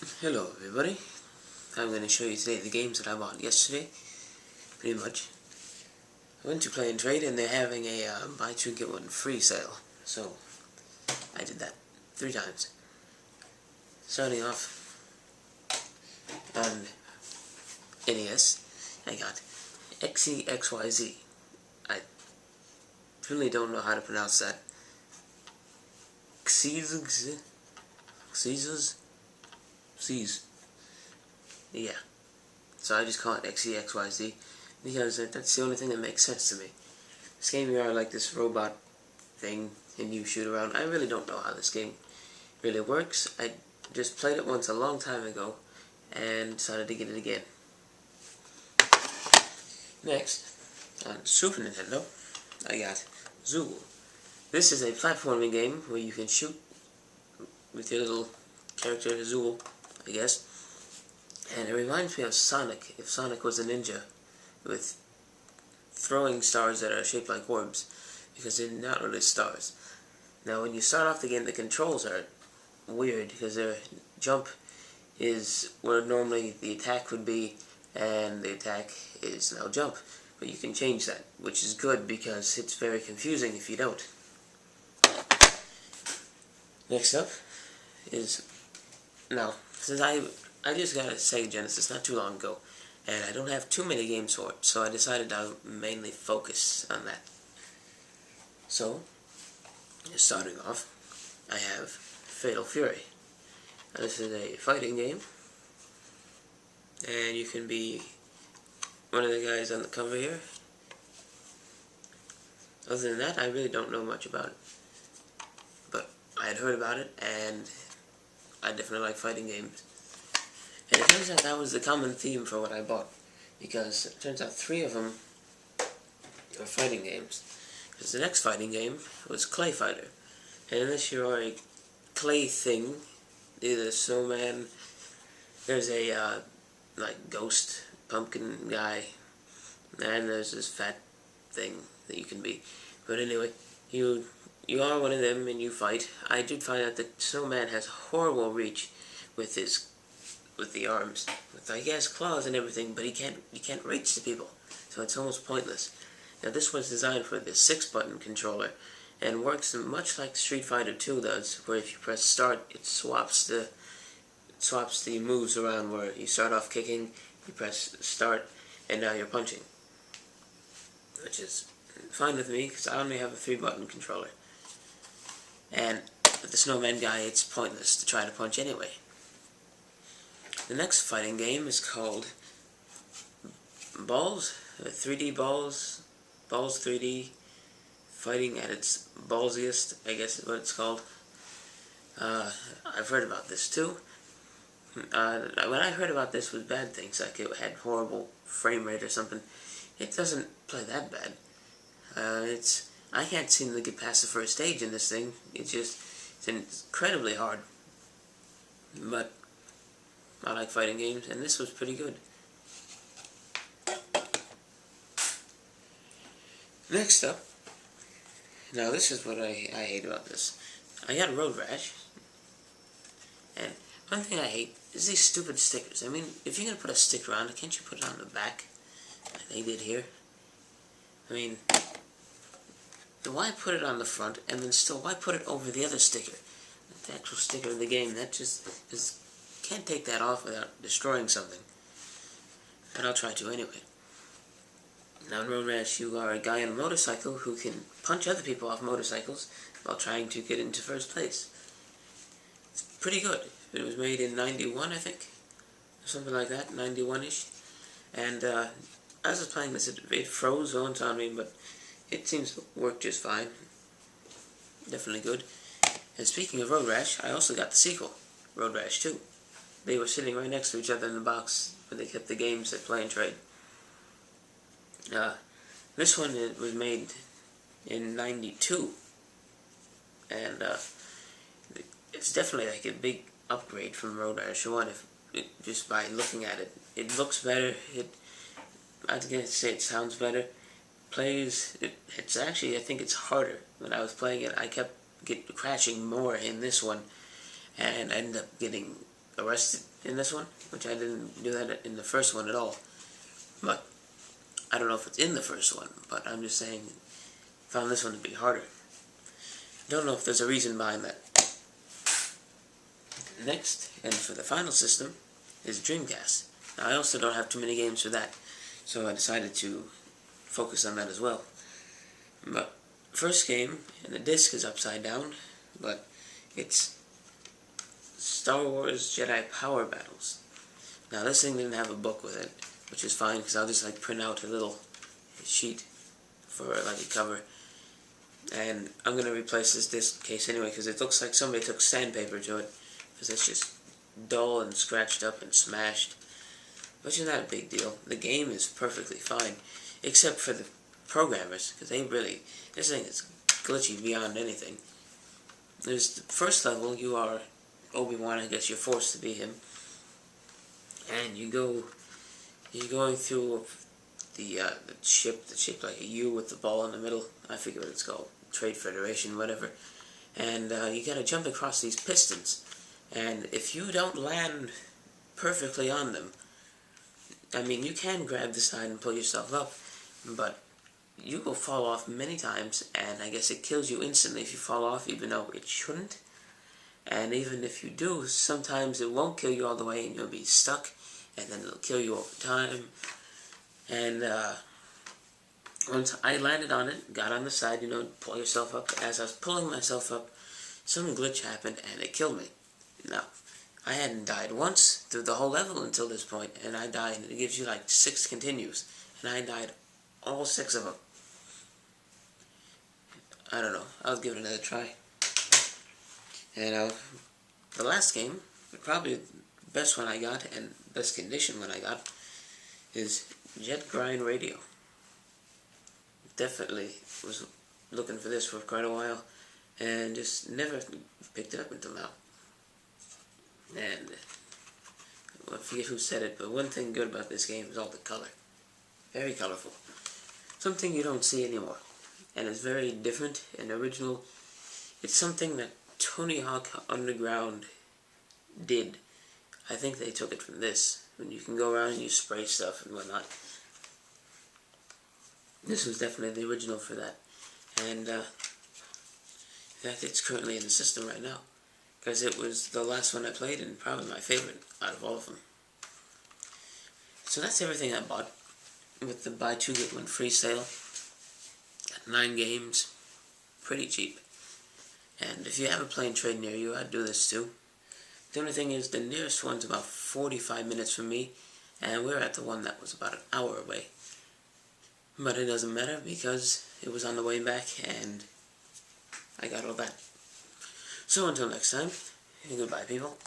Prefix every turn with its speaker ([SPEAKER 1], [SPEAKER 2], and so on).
[SPEAKER 1] Hello everybody, I'm going to show you today the games that I bought yesterday, pretty much. I went to Play and Trade and they're having a buy two get one free sale, so I did that 3 times. Starting off on NES, I got XEXYZ. I really don't know how to pronounce that. Xyz? Yeah. So I just call it XEXYZ because that's the only thing that makes sense to me. This game, you are like this robot thing and you shoot around. I really don't know how this game really works. I just played it once a long time ago and decided to get it again. Next, on Super Nintendo, I got Zool. This is a platforming game where you can shoot with your little character Zool, I guess. And it reminds me of Sonic, if Sonic was a ninja, with throwing stars that are shaped like orbs, because they're not really stars. Now when you start off the game, the controls are weird, because their jump is where normally the attack would be, and the attack is now jump. But you can change that, which is good, because it's very confusing if you don't. Next up is, now, since I just got a Sega Genesis not too long ago, and I don't have too many games for it, so I decided I'll mainly focus on that. So, starting off, I have Fatal Fury. Now, this is a fighting game, and you can be one of the guys on the cover here. Other than that, I really don't know much about it, but I had heard about it, and I definitely like fighting games. And it turns out that was the common theme for what I bought, because it turns out 3 of them are fighting games. Because the next fighting game was Clay Fighter, and in this you are a clay thing, either a snowman, there's a like ghost pumpkin guy, and there's this fat thing that you can be. But anyway, you are one of them and you fight. I did find out that snowman has horrible reach with the arms. He has claws and everything, but he can't reach the people, so it's almost pointless. Now this was designed for the 6-button controller, and works much like Street Fighter 2 does, where if you press start, it swaps the moves around, where you start off kicking, you press start, and now you're punching, which is fine with me because I only have a 3-button controller. And with the snowman guy, it's pointless to try to punch anyway. The next fighting game is called Balls, 3D Balls 3D, fighting at its ballsiest, I guess is what it's called. I've heard about this too. When I heard about this was bad things, like it had horrible frame rate or something. It doesn't play that bad. I can't seem to get past the first stage in this thing. It's incredibly hard. But I like fighting games, and this was pretty good. Next up, now this is what I hate about this. I got Road Rash, and one thing I hate is these stupid stickers. I mean, if you're going to put a sticker on it, can't you put it on the back, like they did here? I mean, why put it on the front, and then still, why put it over the other sticker? The actual sticker of the game, that just can't take that off without destroying something. And I'll try to anyway. Now in Road Rash, you are a guy on a motorcycle who can punch other people off motorcycles while trying to get into first place. It's pretty good. It was made in 91, I think, or something like that, 91-ish. And as I was playing this, it froze once on me, but it seems to work just fine. Definitely good. And speaking of Road Rash, I also got the sequel, Road Rash 2. They were sitting right next to each other in the box, but they kept the games at Play and Trade. This one was made in 92, and it's definitely like a big upgrade from Road Rash 1. Just by looking at it, it looks better. I was gonna say it sounds better. It's actually, I think it's harder. When I was playing it, I kept crashing more in this one, and I ended up getting arrested in this one, which I didn't do that in the first one at all. But I don't know if it's in the first one, but I'm just saying, found this one to be harder. Don't know if there's a reason behind that. Next, and for the final system, is Dreamcast. Now, I also don't have too many games for that, so I decided to focus on that as well. But first game, and the disc is upside down, but it's Star Wars Jedi Power Battles. Now, this thing didn't have a book with it, which is fine, because I'll just print out a little sheet for a cover. And I'm going to replace this disc case anyway, because it looks like somebody took sandpaper to it, because it's just dull and scratched up and smashed, which is not a big deal. The game is perfectly fine, except for the programmers, because this thing is glitchy beyond anything. There's the first level, you are Obi-Wan, I guess you're forced to be him, and you're going through the ship that's shaped like a U with the ball in the middle. I forget what it's called, Trade Federation, whatever. And you gotta jump across these pistons, and if you don't land perfectly on them, I mean, you can grab the side and pull yourself up, but you will fall off many times, and I guess it kills you instantly if you fall off, even though it shouldn't. And even if you do, sometimes it won't kill you all the way, and you'll be stuck, and then it'll kill you over time. And once I landed on it, got on the side, pull yourself up. As I was pulling myself up, some glitch happened, and it killed me. Now, I hadn't died once through the whole level until this point, and I died, and it gives you 6 continues, and I died all 6 of them. I don't know, I'll give it another try. And the last game, probably the best one I got, and best condition one I got, is Jet Grind Radio. Definitely was looking for this for quite a while, and just never picked it up until now. And I forget who said it, but one thing good about this game is all the color. Very colorful. Something you don't see anymore. And it's very different and original. It's something that Tony Hawk Underground did. I think they took it from this. When you can go around and you spray stuff and whatnot. This was definitely the original for that. And in fact, it's currently in the system right now, because it was the last one I played and probably my favorite out of all of them. So that's everything I bought with the buy 2 get 1 free sale. Got 9 games, pretty cheap. And if you have a plane trade near you, I'd do this too. The only thing is, the nearest one's about 45 minutes from me, and we're at the one that was about an hour away. But it doesn't matter, because it was on the way back, and I got all that. So until next time, goodbye people.